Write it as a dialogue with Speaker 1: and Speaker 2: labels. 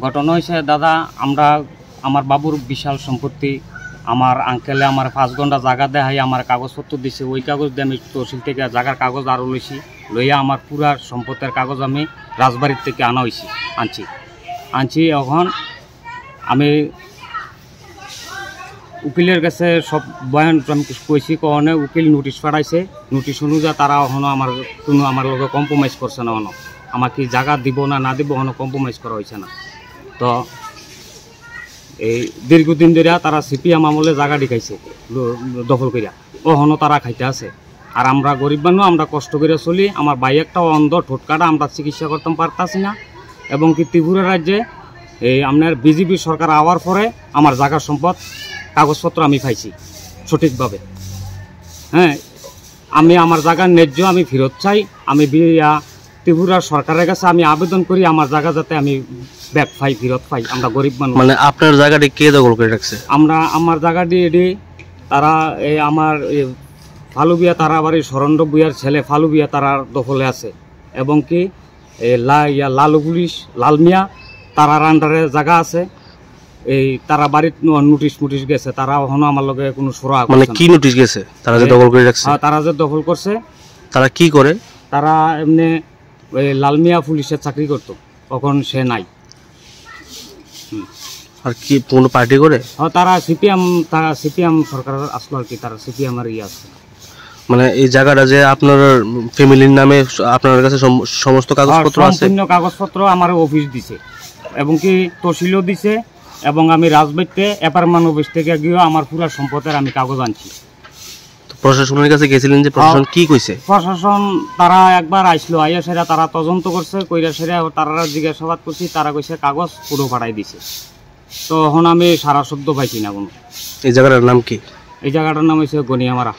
Speaker 1: ঘটনা হয়েছে দাদা, আমরা আমার বাবুর বিশাল সম্পত্তি, আমার আঙ্কেলে আমার 5 ঘন্টা জায়গা দেখাই, আমার কাগজপত্র দিছে। ওই কাগজ দিয়ে আমি তহসিল থেকে জায়গার কাগজ আরও লইয়া আমার পুরা সম্পত্তির কাগজ আমি রাজবাড়ির থেকে আনছি। এখন আমি উকিলের কাছে সব বয়ান কইছি, কখনো উকিল নোটিশ পাঠাইছে। নোটিশ অনুযায়ী তারা এখনও আমার লগে কম্প্রোমাইজ করছে না। আমাকে জায়গা দিব না দিব এখনও কম্প্রোমাইজ করা হয়েছে না। তো এই দীর্ঘদিন ধরে তারা সিপিএম আমলে জায়গা দেখাইছে দখল করিয়া, ওখানো তারা খাইতে আছে। আর আমরা গরিব মানুষ, আমরা কষ্ট করে চলি। আমার ভাই একটা অন্ধ ঠোঁটকাটা, আমরা চিকিৎসা করতে পারতাছি না। এবং কি ত্রিপুরা রাজ্যে এই আপনার বিজেপি সরকার আওয়ার পরে আমার জায়গার সম্পদ কাগজপত্র আমি পাইছি সঠিকভাবে। হ্যাঁ, আমি আমার জায়গার ন্যায্য আমি ফেরত চাই। আমি ত্রিপুরা সরকারের কাছে আমি আবেদন করি আমার জায়গা যাতে আমি ব্যাক পাই, ফেরত পাই। আমরা গরিব মানুষ।
Speaker 2: মানে আপনার জায়গাটি কে দখল করে রাখছে?
Speaker 1: আমার জায়গাটি এটি তারা আমার ফালু বিয়া, তারা আবার এই শরণ্য বুয়ার ছেলে ফালু বিয়া তারা দখলে আছে। এবং কি লালু পুলিশ লাল মিয়া তারার আন্ডারে জায়গা আছে। এই তারা বাড়ির নোটিশ গেছে, তারা এখনো আমার লগে কোনো সুরা।
Speaker 2: মানে কি নোটিশ গেছে? তারা যে দখল করে রাখছে?
Speaker 1: তারা যে দখল করছে।
Speaker 2: তারা কি করে?
Speaker 1: তারা এমনি ওই লাল মিয়া পুলিশের চাকরি করতো, তখন সে নাই।
Speaker 2: আর কি কোন পার্টি করে?
Speaker 1: তারা সিপিএম সরকার আসলো আর কি, তারা সিপিএম আর আছে।
Speaker 2: মানে এই জায়গাটা যে আপনার ফ্যামিলির নামে, আপনার কাছে সমস্ত কাগজপত্র আছে?
Speaker 1: সম্পূর্ণ কাগজপত্র আমার অফিস দিছে, এবং কি তহসিলও দিছে। এবং আমি রাজবাড়িতে অ্যাপার্টমেন্ট অফিস থেকে গিয়ে আমার পুরো সম্পদের আমি কাগজ আনছি।
Speaker 2: প্রশাসনের কাছে গেছিলেন যে প্রশাসন কি কইছে?
Speaker 1: প্রশাসন তারা একবার আইসলো, আইয়া সেরা তারা তদন্ত করছে, কইরা সেরা তারা জিজ্ঞাসাবাদ করছি, তারা কইছে কাগজ পুরো পাঠাই দিছে। তো এখন আমি সারা শব্দ পাইছি না কোনো।
Speaker 2: এই জায়গাটার নাম কি?
Speaker 1: এই জায়গাটার নাম হচ্ছে গনিয়ামারা।